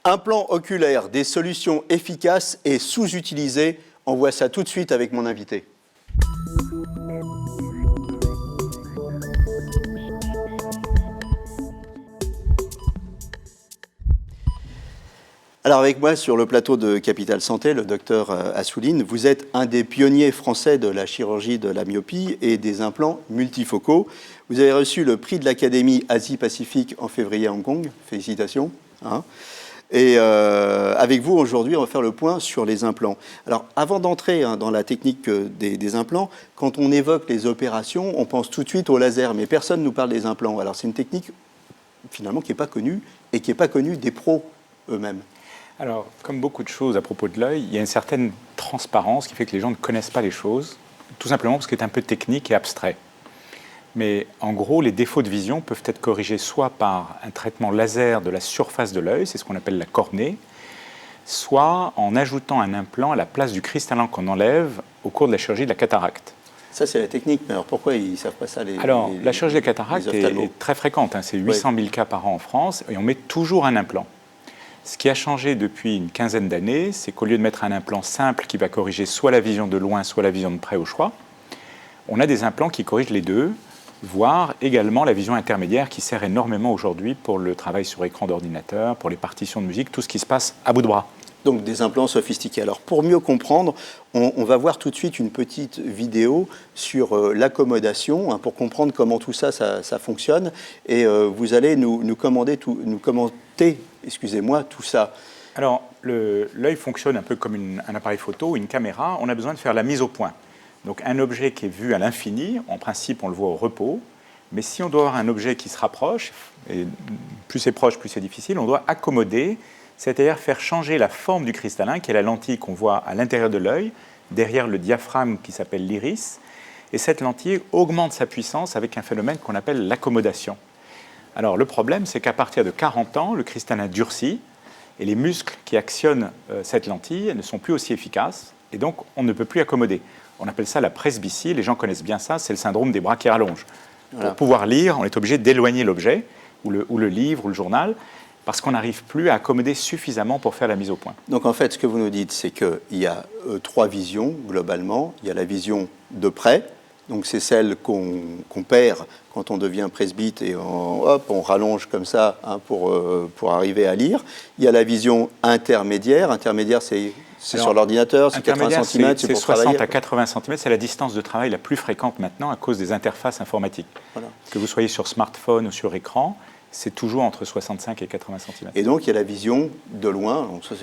Implants oculaires, des solutions efficaces et sous-utilisées. On voit ça tout de suite avec mon invité. Alors avec moi sur le plateau de Capital Santé, le docteur Assouline, vous êtes un des pionniers français de la chirurgie de la myopie et des implants multifocaux. Vous avez reçu le prix de l'Académie Asie-Pacifique en février à Hong Kong. Félicitations. Et avec vous, aujourd'hui, on va faire le point sur les implants. Alors, avant d'entrer dans la technique des implants, quand on évoque les opérations, on pense tout de suite au laser, mais personne ne nous parle des implants. Alors, c'est une technique, finalement, qui n'est pas connue et qui n'est pas connue des pros eux-mêmes. Alors, comme beaucoup de choses à propos de l'œil, il y a une certaine transparence qui fait que les gens ne connaissent pas les choses, tout simplement parce que c'est un peu technique et abstrait. Mais en gros, les défauts de vision peuvent être corrigés soit par un traitement laser de la surface de l'œil, c'est ce qu'on appelle la cornée, soit en ajoutant un implant à la place du cristallin qu'on enlève au cours de la chirurgie de la cataracte. Ça, c'est la technique, mais alors pourquoi ils ne savent pas ça la chirurgie de la cataracte est très fréquente, c'est 800 000 cas par an en France, et on met toujours un implant. Ce qui a changé depuis une quinzaine d'années, c'est qu'au lieu de mettre un implant simple qui va corriger soit la vision de loin, soit la vision de près au choix, on a des implants qui corrigent les deux, voire également la vision intermédiaire qui sert énormément aujourd'hui pour le travail sur écran d'ordinateur, pour les partitions de musique, tout ce qui se passe à bout de bras. Donc des implants sophistiqués. Alors pour mieux comprendre, on va voir tout de suite une petite vidéo sur l'accommodation, pour comprendre comment tout ça fonctionne. Et vous allez nous commenter tout ça. Alors l'œil fonctionne un peu comme un appareil photo ou une caméra. On a besoin de faire la mise au point. Donc un objet qui est vu à l'infini, en principe on le voit au repos, mais si on doit avoir un objet qui se rapproche, et plus c'est proche, plus c'est difficile, on doit accommoder, c'est-à-dire faire changer la forme du cristallin, qui est la lentille qu'on voit à l'intérieur de l'œil, derrière le diaphragme qui s'appelle l'iris, et cette lentille augmente sa puissance avec un phénomène qu'on appelle l'accommodation. Alors le problème, c'est qu'à partir de 40 ans, le cristallin durcit, et les muscles qui actionnent cette lentille ne sont plus aussi efficaces, et donc on ne peut plus accommoder. On appelle ça la presbytie, les gens connaissent bien ça, c'est le syndrome des bras qui rallongent. Voilà. Pour pouvoir lire, on est obligé d'éloigner l'objet, ou le livre, ou le journal, parce qu'on n'arrive plus à accommoder suffisamment pour faire la mise au point. Donc en fait, ce que vous nous dites, c'est qu'il y a trois visions, globalement. Il y a la vision de près, donc c'est celle qu'on perd quand on devient presbyte et on rallonge comme ça pour arriver à lire. Il y a la vision intermédiaire. Intermédiaire, c'est sur l'ordinateur, c'est 80 cm, c'est pour travailler. 60 à 80 cm, c'est la distance de travail la plus fréquente maintenant à cause des interfaces informatiques. Voilà. Que vous soyez sur smartphone ou sur écran, c'est toujours entre 65 et 80 cm. Et donc, il y a la vision de loin. Donc ça,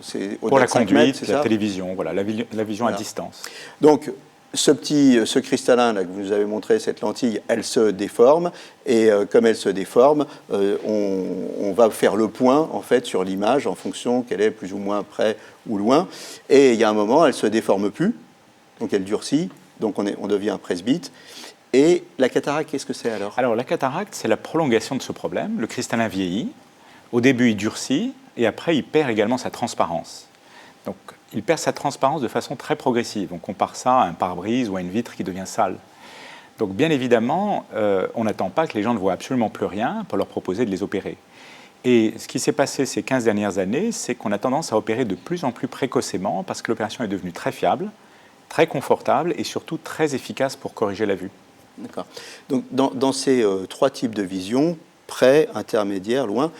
c'est pour la conduite, la télévision, voilà, la vision à distance. Donc, ce cristallin là, que vous nous avez montré, cette lentille, elle se déforme. Et comme elle se déforme, on va faire le point en fait, sur l'image en fonction qu'elle est plus ou moins près ou loin. Et il y a un moment, elle ne se déforme plus. Donc, elle durcit. Donc, on devient presbyte. Et la cataracte, qu'est-ce que c'est alors ? Alors, la cataracte, c'est la prolongation de ce problème. Le cristallin vieillit. Au début, il durcit. Et après, il perd également sa transparence. Donc, il perd sa transparence de façon très progressive. On compare ça à un pare-brise ou à une vitre qui devient sale. Donc, bien évidemment, on n'attend pas que les gens ne voient absolument plus rien pour leur proposer de les opérer. Et ce qui s'est passé ces 15 dernières années, c'est qu'on a tendance à opérer de plus en plus précocement parce que l'opération est devenue très fiable, très confortable et surtout très efficace pour corriger la vue. D'accord. Donc, dans ces trois types de vision, près, intermédiaire, loin,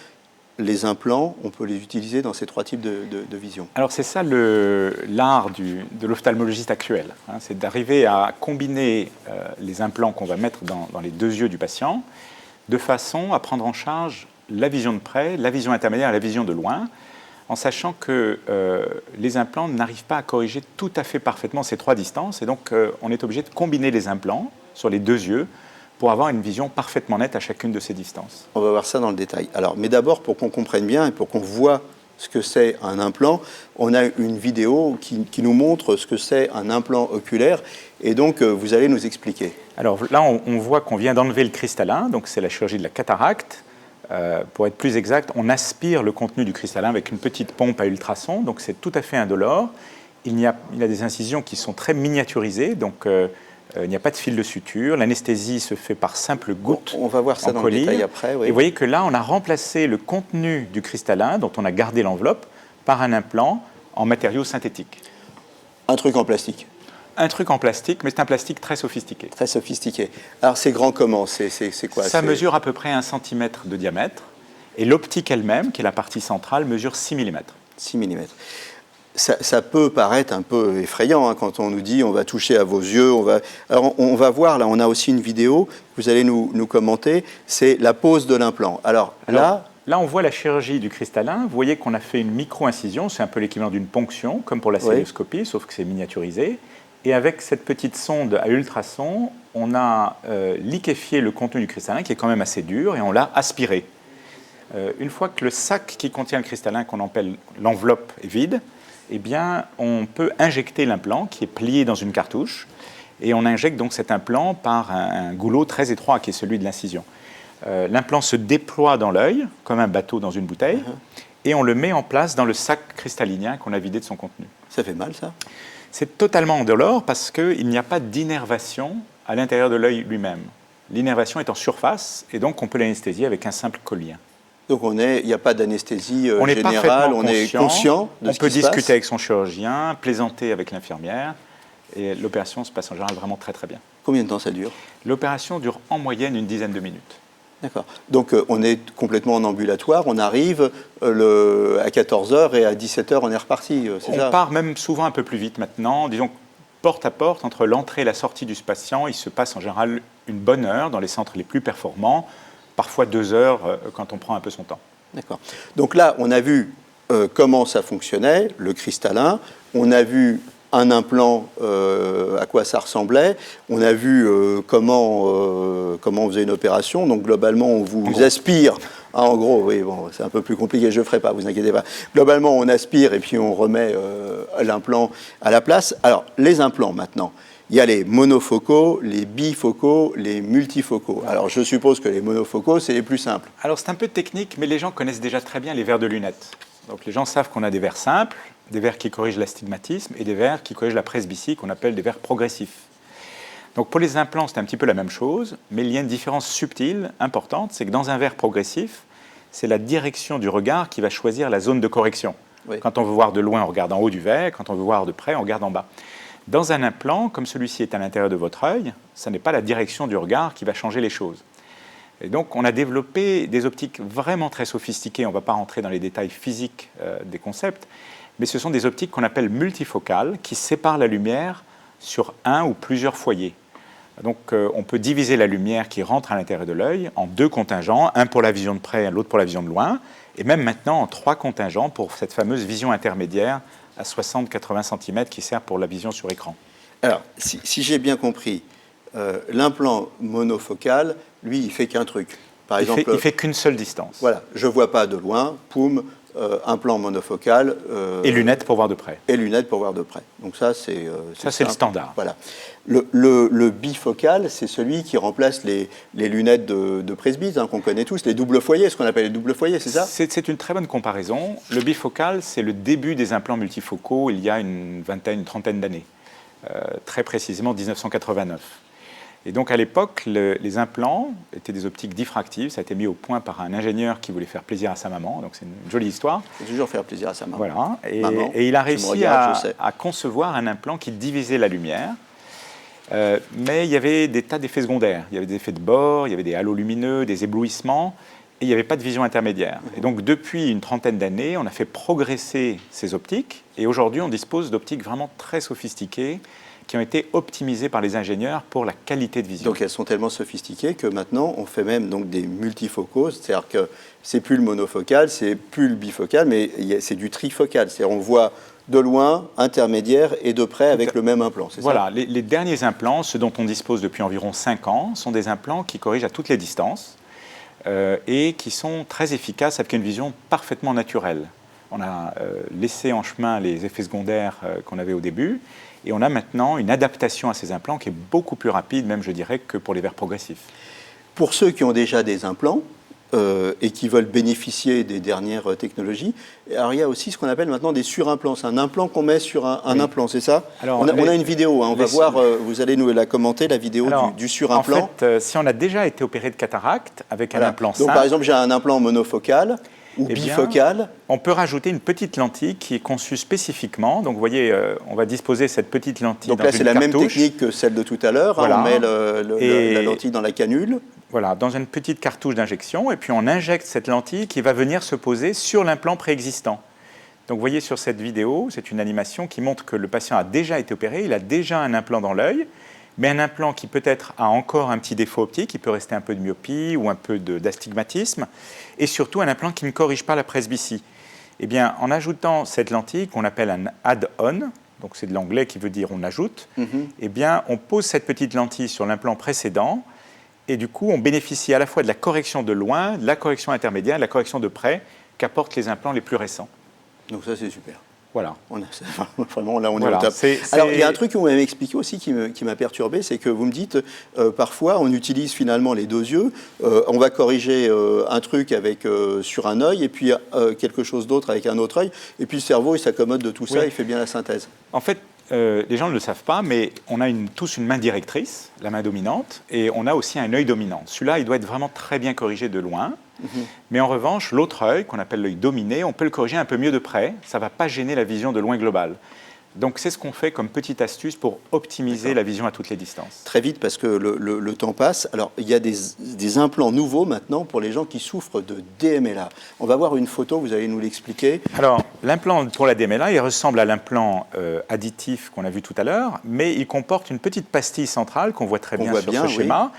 les implants, on peut les utiliser dans ces trois types de vision. Alors c'est ça l'art de l'ophtalmologiste actuel, c'est d'arriver à combiner les implants qu'on va mettre dans les deux yeux du patient de façon à prendre en charge la vision de près, la vision intermédiaire et la vision de loin, en sachant que les implants n'arrivent pas à corriger tout à fait parfaitement ces trois distances, et donc on est obligé de combiner les implants sur les deux yeux pour avoir une vision parfaitement nette à chacune de ces distances. On va voir ça dans le détail. Alors, mais d'abord, pour qu'on comprenne bien et pour qu'on voit ce que c'est un implant, on a une vidéo qui nous montre ce que c'est un implant oculaire, et donc vous allez nous expliquer. Alors là, on voit qu'on vient d'enlever le cristallin, donc c'est la chirurgie de la cataracte. Pour être plus exact, on aspire le contenu du cristallin avec une petite pompe à ultrasons, donc c'est tout à fait indolore. Il y a des incisions qui sont très miniaturisées, donc Il n'y a pas de fil de suture. L'anesthésie se fait par simple goutte. On va voir ça dans le détail après. Oui. Et vous voyez que là, on a remplacé le contenu du cristallin, dont on a gardé l'enveloppe, par un implant en matériaux synthétiques. Un truc en plastique. Un truc en plastique, mais c'est un plastique très sophistiqué. Très sophistiqué. Alors, c'est grand comment? C'est quoi? Ça mesure à peu près 1 cm de diamètre. Et l'optique elle-même, qui est la partie centrale, mesure 6 mm. 6 mm. Ça peut paraître un peu effrayant quand on nous dit on va toucher à vos yeux. Alors, on va voir, là, on a aussi une vidéo que vous allez nous commenter. C'est la pose de l'implant. Alors là, on voit la chirurgie du cristallin. Vous voyez qu'on a fait une micro-incision. C'est un peu l'équivalent d'une ponction, comme pour la célioscopie, sauf que c'est miniaturisé. Et avec cette petite sonde à ultrasons, on a liquéfié le contenu du cristallin, qui est quand même assez dur, et on l'a aspiré. Une fois que le sac qui contient le cristallin, qu'on appelle l'enveloppe, est vide, eh bien, on peut injecter l'implant, qui est plié dans une cartouche, et on injecte donc cet implant par un goulot très étroit, qui est celui de l'incision. L'implant se déploie dans l'œil, comme un bateau dans une bouteille, et on le met en place dans le sac cristallinien qu'on a vidé de son contenu. Ça fait mal, ça? C'est totalement indolore parce qu'il n'y a pas d'innervation à l'intérieur de l'œil lui-même. L'innervation est en surface, et donc on peut l'anesthésier avec un simple collier. Donc il n'y a pas d'anesthésie générale, on est conscient de ce qui se passe. On peut discuter avec son chirurgien, plaisanter avec l'infirmière, et l'opération se passe en général vraiment très très bien. Combien de temps ça dure? L'opération dure en moyenne une dizaine de minutes. D'accord. Donc on est complètement en ambulatoire, on arrive à 14h et à 17h on est reparti, c'est ça? On part même souvent un peu plus vite maintenant, disons porte à porte, entre l'entrée et la sortie du patient, il se passe en général une bonne heure dans les centres les plus performants, parfois 2 heures quand on prend un peu son temps. D'accord. Donc là, on a vu comment ça fonctionnait, le cristallin, on a vu un implant, à quoi ça ressemblait, on a vu comment on faisait une opération, donc globalement on vous aspire, en gros, oui, bon, c'est un peu plus compliqué, je ne le ferai pas, vous inquiétez pas. Globalement on aspire et puis on remet l'implant à la place. Alors, les implants maintenant. Il y a les monofocaux, les bifocaux, les multifocaux. Alors, je suppose que les monofocaux, c'est les plus simples. Alors, c'est un peu technique, mais les gens connaissent déjà très bien les verres de lunettes. Donc, les gens savent qu'on a des verres simples, des verres qui corrigent l'astigmatisme et des verres qui corrigent la presbytie, qu'on appelle des verres progressifs. Donc, pour les implants, c'est un petit peu la même chose, mais il y a une différence subtile, importante, c'est que dans un verre progressif, c'est la direction du regard qui va choisir la zone de correction. Oui. Quand on veut voir de loin, on regarde en haut du verre, quand on veut voir de près, on regarde en bas. Dans un implant, comme celui-ci est à l'intérieur de votre œil, ce n'est pas la direction du regard qui va changer les choses. Et donc, on a développé des optiques vraiment très sophistiquées. On ne va pas rentrer dans les détails physiques des concepts, mais ce sont des optiques qu'on appelle multifocales, qui séparent la lumière sur un ou plusieurs foyers. Donc, on peut diviser la lumière qui rentre à l'intérieur de l'œil en 2 contingents, un pour la vision de près, l'autre pour la vision de loin, et même maintenant en 3 contingents pour cette fameuse vision intermédiaire à 60-80 cm qui sert pour la vision sur écran. Alors, si j'ai bien compris, l'implant monofocal, lui, il fait qu'un truc. Par exemple, il fait qu'une seule distance. Voilà, je ne vois pas de loin, poum, implant monofocal. Et lunettes pour voir de près. Et lunettes pour voir de près. Donc ça, c'est le standard. Voilà. Le bifocal, c'est celui qui remplace les lunettes de presbyte qu'on connaît tous, les doubles foyers, ce qu'on appelle les doubles foyers, c'est ça? C'est une très bonne comparaison. Le bifocal, c'est le début des implants multifocaux il y a une trentaine d'années, très précisément 1989. Et donc à l'époque, les implants étaient des optiques diffractives. Ça a été mis au point par un ingénieur qui voulait faire plaisir à sa maman. Donc c'est une jolie histoire. Il faut toujours faire plaisir à sa maman. Voilà. Maman, et il a réussi à concevoir un implant qui divisait la lumière. Mais il y avait des tas d'effets secondaires. Il y avait des effets de bord, il y avait des halos lumineux, des éblouissements, et il n'y avait pas de vision intermédiaire. Et donc depuis une trentaine d'années, on a fait progresser ces optiques, et aujourd'hui on dispose d'optiques vraiment très sophistiquées, qui ont été optimisées par les ingénieurs pour la qualité de vision. Donc elles sont tellement sophistiquées que maintenant on fait même donc des multifocaux, c'est-à-dire que c'est plus le monofocal, c'est plus le bifocal, mais c'est du trifocal, c'est-à-dire on voit de loin, intermédiaire et de près avec le même implant, c'est ça? Voilà, les derniers implants, ceux dont on dispose depuis environ 5 ans, sont des implants qui corrigent à toutes les distances et qui sont très efficaces avec une vision parfaitement naturelle. On a laissé en chemin les effets secondaires qu'on avait au début, et on a maintenant une adaptation à ces implants qui est beaucoup plus rapide, même je dirais, que pour les verres progressifs. Pour ceux qui ont déjà des implants, et qui veulent bénéficier des dernières technologies. Alors, il y a aussi ce qu'on appelle maintenant des surimplants. C'est un implant qu'on met sur un implant, c'est ça? Alors, on a une vidéo, hein, on va voir, vous allez nous la commenter, la vidéo du surimplant. En fait, si on a déjà été opéré de cataracte avec un implant Donc, simple, par exemple, j'ai un implant monofocal ou bifocal. On peut rajouter une petite lentille qui est conçue spécifiquement. Donc, vous voyez, on va disposer cette petite lentille donc dans là, une c'est la cartouche. même technique que celle de tout à l'heure. Voilà. On met la lentille dans la canule. Voilà, dans une petite cartouche d'injection, et puis on injecte cette lentille qui va venir se poser sur l'implant préexistant. Donc vous voyez sur cette vidéo, c'est une animation qui montre que le patient a déjà été opéré, il a déjà un implant dans l'œil, mais un implant qui peut-être a encore un petit défaut optique, il peut rester un peu de myopie ou un peu d'astigmatisme, et surtout un implant qui ne corrige pas la presbytie. Eh bien, en ajoutant cette lentille qu'on appelle un add-on, donc c'est de l'anglais qui veut dire on ajoute, eh bien on pose cette petite lentille sur l'implant précédent, et du coup, on bénéficie à la fois de la correction de loin, de la correction intermédiaire, de la correction de près qu'apportent les implants les plus récents. Donc ça, c'est super. Voilà. Vraiment, là, on est au top. Alors, il y a un truc que vous m'avez expliqué aussi qui m'a perturbé, c'est que vous me dites, parfois, on utilise finalement les deux yeux, on va corriger un truc sur un œil, et puis quelque chose d'autre avec un autre œil, et puis le cerveau, il s'accommode de tout ça, il fait bien la synthèse. En fait, les gens ne le savent pas, mais on a tous une main directrice, la main dominante, et on a aussi un œil dominant. Celui-là, il doit être vraiment très bien corrigé de loin. Mais en revanche, l'autre œil, qu'on appelle l'œil dominé, on peut le corriger un peu mieux de près. Ça ne va pas gêner la vision de loin globale. Donc c'est ce qu'on fait comme petite astuce pour optimiser la vision à toutes les distances. Très vite, parce que le temps passe. Alors, il y a des implants nouveaux maintenant pour les gens qui souffrent de DMLA. On va voir une photo, vous allez nous l'expliquer. Alors, l'implant pour la DMLA, il ressemble à l'implant additif qu'on a vu tout à l'heure, mais il comporte une petite pastille centrale qu'on voit très bien sur ce schéma,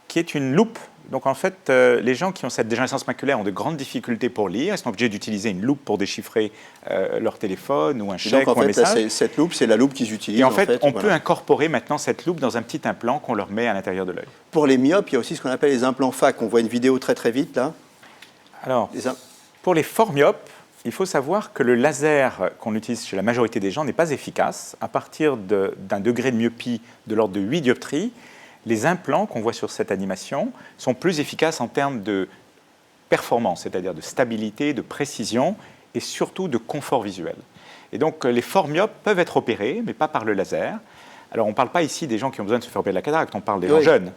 qui est une loupe. Donc en fait, les gens qui ont cette dégénérescence maculaire ont de grandes difficultés pour lire. Ils sont obligés d'utiliser une loupe pour déchiffrer leur téléphone ou un chèque ou un message. Là, cette loupe, c'est la loupe qu'ils utilisent. Et en fait, on peut incorporer maintenant cette loupe dans un petit implant qu'on leur met à l'intérieur de l'œil. Pour les myopes, il y a aussi ce qu'on appelle les implants FAC. On voit une vidéo très très vite là. Alors, pour les forts myopes, il faut savoir que le laser qu'on utilise chez la majorité des gens n'est pas efficace. À partir d'un degré de myopie de l'ordre de 8 dioptries, les implants qu'on voit sur cette animation sont plus efficaces en termes de performance, c'est-à-dire de stabilité, de précision et surtout de confort visuel. Et donc les forts myopes peuvent être opérés, mais pas par le laser. Alors on ne parle pas ici des gens qui ont besoin de se faire opérer de la cataracte, on parle des gens jeunes.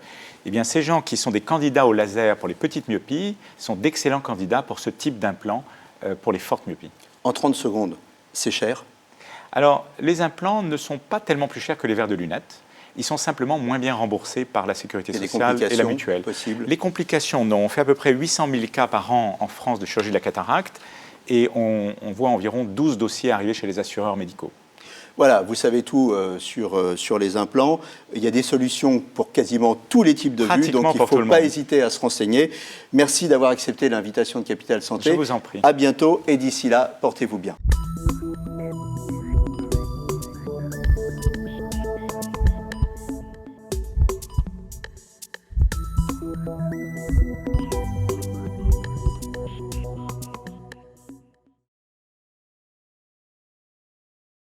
Eh bien ces gens qui sont des candidats au laser pour les petites myopies sont d'excellents candidats pour ce type d'implant pour les fortes myopies. En 30 secondes, c'est cher? Alors les implants ne sont pas tellement plus chers que les verres de lunettes. Ils sont simplement moins bien remboursés par la sécurité sociale et la mutuelle. Les complications, non. On fait à peu près 800 000 cas par an en France de chirurgie de la cataracte et on voit environ 12 dossiers arriver chez les assureurs médicaux. Voilà, vous savez tout sur les implants. Il y a des solutions pour quasiment tous les types de vues, donc il ne faut pas hésiter à se renseigner. Merci d'avoir accepté l'invitation de Capital Santé. Je vous en prie. À bientôt et d'ici là, portez-vous bien.